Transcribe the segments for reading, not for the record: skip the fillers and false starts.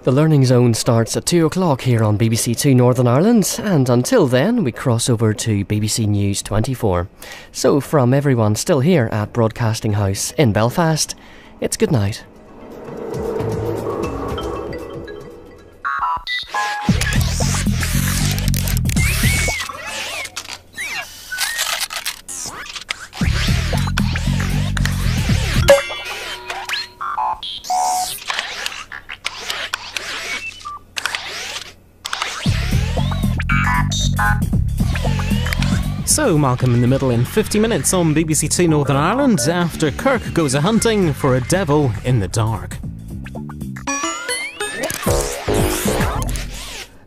The Learning Zone starts at 2 o'clock here on BBC Two Northern Ireland, and until then we cross over to BBC News 24. So from everyone still here at Broadcasting House in Belfast, it's good night. So, Malcolm in the Middle in 50 minutes on BBC Two Northern Ireland after Kirk goes a-hunting for a devil in the dark.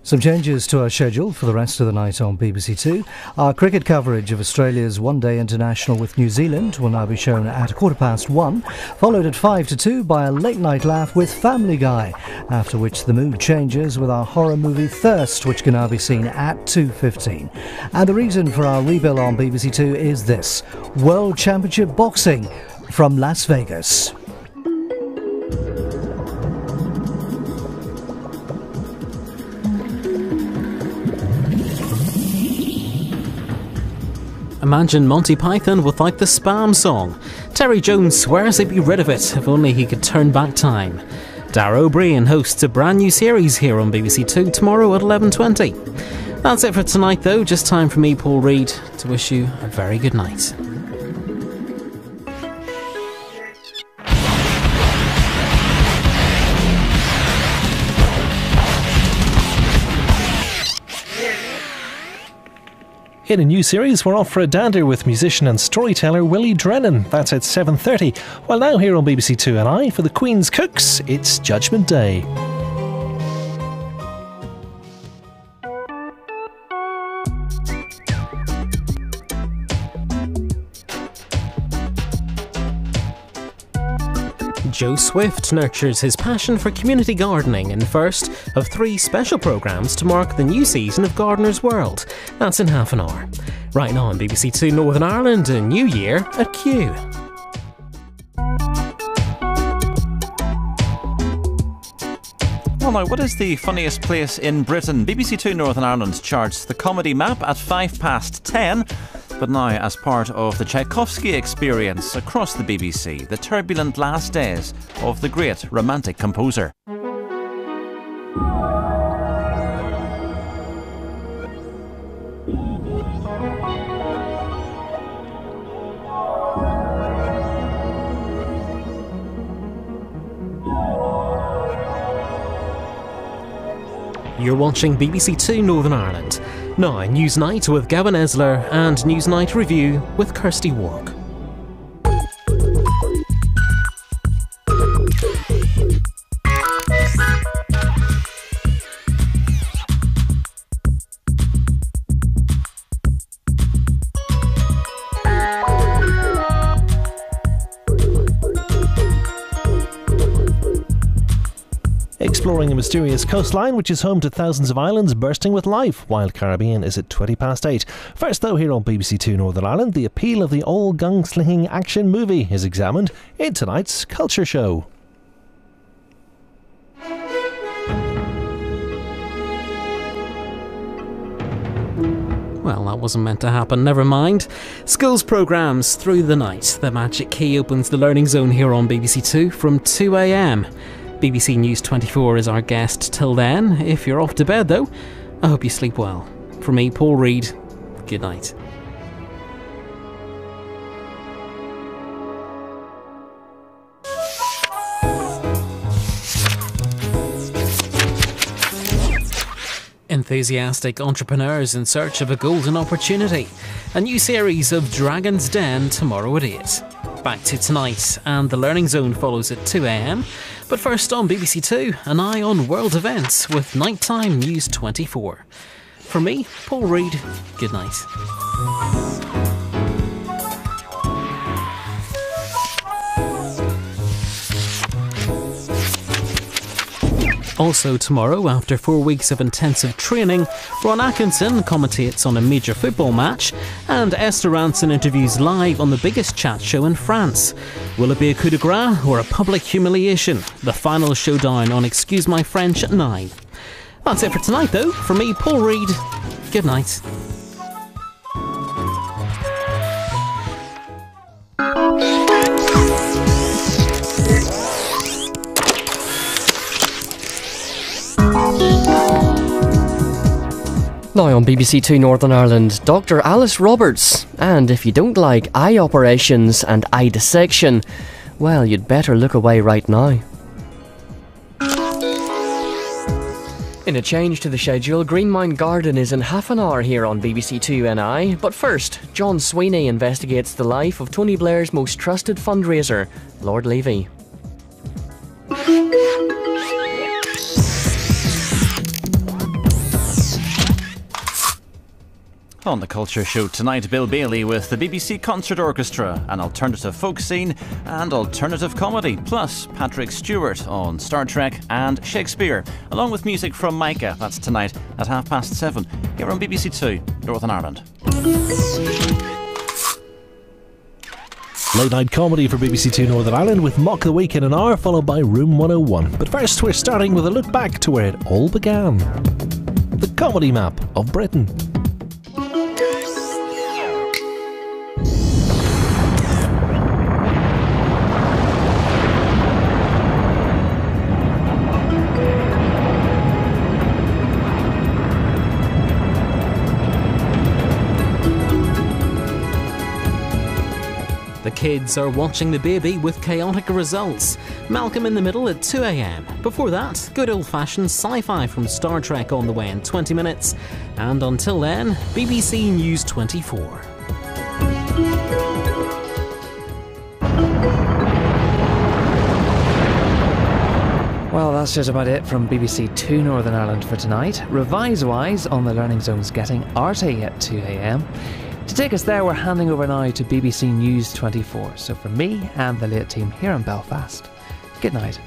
Some changes to our schedule for the rest of the night on BBC Two. Our cricket coverage of Australia's one-day international with New Zealand will now be shown at 1:15, followed at 1:55 by a late-night laugh with Family Guy, after which the mood changes with our horror movie Thirst, which can now be seen at 2:15. And the reason for our rebill on BBC Two is this: World Championship Boxing from Las Vegas. Imagine Monty Python without the spam song. Terry Jones swears they'd be rid of it if only he could turn back time. Dara O'Brien hosts a brand new series here on BBC Two tomorrow at 11:20. That's it for tonight though, just time for me, Paul Reid, to wish you a very good night. In a new series, we're off for a dander with musician and storyteller Willie Drennan. That's at 7:30. While now here on BBC Two NI, for the Queen's Cooks, it's Judgment Day. Joe Swift nurtures his passion for community gardening in the first of 3 special programmes to mark the new season of Gardener's World. That's in half an hour. Right now on BBC Two Northern Ireland, a new year at Q. Well now, what is the funniest place in Britain? BBC Two Northern Ireland charts the comedy map at 10:05. But now, as part of the Tchaikovsky experience across the BBC, the turbulent last days of the great romantic composer. You're watching BBC Two Northern Ireland. Now, Newsnight with Gavin Esler and Newsnight Review with Kirsty Walk. Exploring a mysterious coastline which is home to thousands of islands bursting with life. Wild Caribbean is at 8:20. First though, here on BBC Two Northern Ireland, the appeal of the old gunslinging action movie is examined in tonight's Culture Show. Well, that wasn't meant to happen, never mind. Schools programmes through the night. The Magic Key opens the Learning Zone here on BBC Two from 2 a.m. BBC News 24 is our guest till then. If you're off to bed though, I hope you sleep well. From me, Paul Reid, good night. Enthusiastic entrepreneurs in search of a golden opportunity. A new series of Dragon's Den tomorrow at 8. Back to tonight, and the Learning Zone follows at 2 a.m. But first on BBC Two, an eye on world events with Nighttime News 24. From me, Paul Reid, good night. Also tomorrow, after 4 weeks of intensive training, Ron Atkinson commentates on a major football match, and Esther Ranson interviews live on the biggest chat show in France. Will it be a coup de grace or a public humiliation? The final showdown on Excuse My French at 9. That's it for tonight though. From me, Paul Reed, good night. Now on BBC Two Northern Ireland, Dr. Alice Roberts. And if you don't like eye operations and eye dissection, well, you'd better look away right now. In a change to the schedule, Greenmount Garden is in half an hour here on BBC Two NI. But first, John Sweeney investigates the life of Tony Blair's most trusted fundraiser, Lord Levy. On the Culture Show tonight, Bill Bailey with the BBC Concert Orchestra, an alternative folk scene and alternative comedy, plus Patrick Stewart on Star Trek and Shakespeare, along with music from Micah. That's tonight at 7:30 here on BBC Two Northern Ireland. Late night comedy for BBC Two Northern Ireland with Mock the Week in an hour, followed by Room 101. But first, we're starting with a look back to where it all began. The comedy map of Britain. The kids are watching the baby with chaotic results. Malcolm in the Middle at 2 a.m. Before that, good old-fashioned sci-fi from Star Trek on the way in 20 minutes. And until then, BBC News 24. Well, that's just about it from BBC Two Northern Ireland for tonight. Revise-wise on the Learning Zone's getting RT at 2 a.m. To take us there, we're handing over now to BBC News 24. So from me and the late team here in Belfast, good night.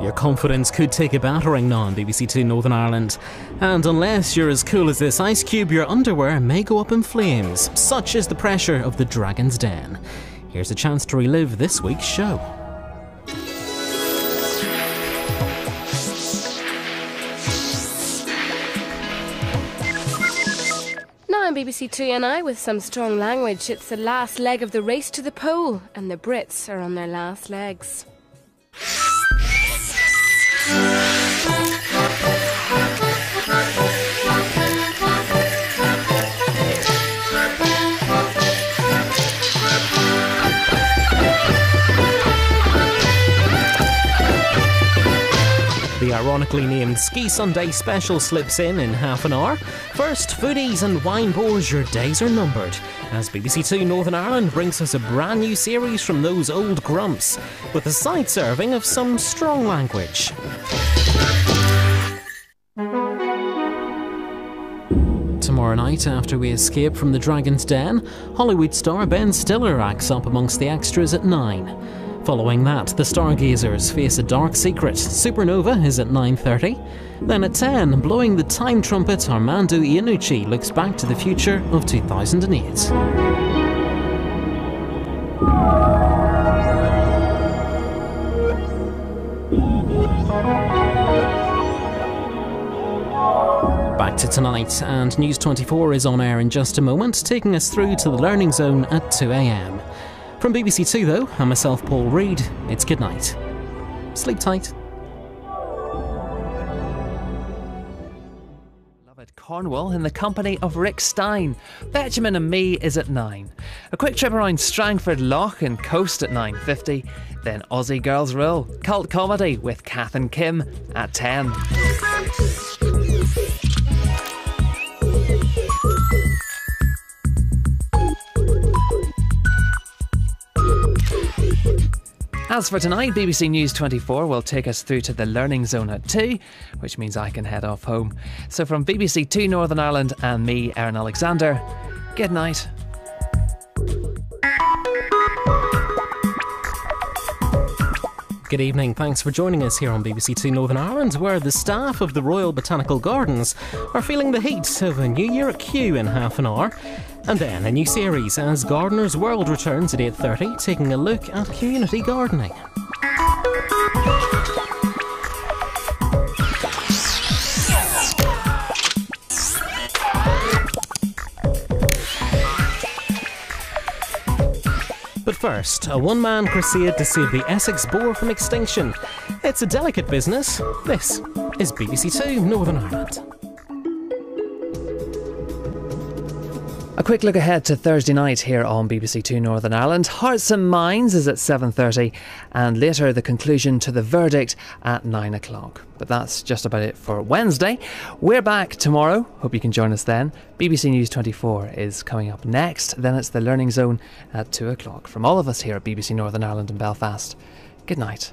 Your confidence could take a battering now on BBC Two Northern Ireland. And unless you're as cool as this ice cube, your underwear may go up in flames. Such is the pressure of the Dragon's Den. Here's a chance to relive this week's show. Now on BBC Two NI with some strong language. It's the last leg of the race to the pole, and the Brits are on their last legs. The ironically named Ski Sunday special slips in half an hour. First, foodies and wine bores, your days are numbered, as BBC Two Northern Ireland brings us a brand new series from those old grumps, with a side serving of some strong language. Tomorrow night, after we escape from the Dragon's Den, Hollywood star Ben Stiller acts up amongst the extras at 9. Following that, the Stargazers face a dark secret. Supernova is at 9:30. Then at 10, blowing the time trumpet, Armando Iannucci looks back to the future of 2008. Back to tonight, and News 24 is on air in just a moment, taking us through to the Learning Zone at 2 a.m. From BBC Two, though, and myself, Paul Reed, it's good night. Sleep tight. Beloved Cornwall in the company of Rick Stein. Benjamin and Me is at 9. A quick trip around Strangford Lough and Coast at 9:50. Then Aussie Girls Rule, cult comedy with Kath and Kim at 10. As for tonight, BBC News 24 will take us through to the Learning Zone at 2, which means I can head off home. So from BBC 2 Northern Ireland and me, Aaron Alexander, good night. Good evening, thanks for joining us here on BBC Two Northern Ireland, where the staff of the Royal Botanical Gardens are feeling the heat of a New Year queue in half an hour. And then a new series as Gardener's World returns at 8:30, taking a look at community gardening. But first, a one-man crusade to save the Essex boar from extinction. It's a delicate business. This is BBC Two Northern Ireland. A quick look ahead to Thursday night here on BBC Two Northern Ireland. Hearts and Minds is at 7:30 and later the conclusion to The Verdict at 9 o'clock. But that's just about it for Wednesday. We're back tomorrow. Hope you can join us then. BBC News 24 is coming up next. Then it's the Learning Zone at 2 o'clock. From all of us here at BBC Northern Ireland and Belfast, good night.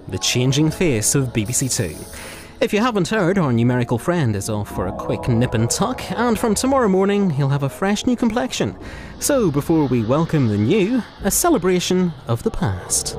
The changing face of BBC Two. If you haven't heard, our numerical friend is off for a quick nip and tuck, and from tomorrow morning he'll have a fresh new complexion. So before we welcome the new, a celebration of the past.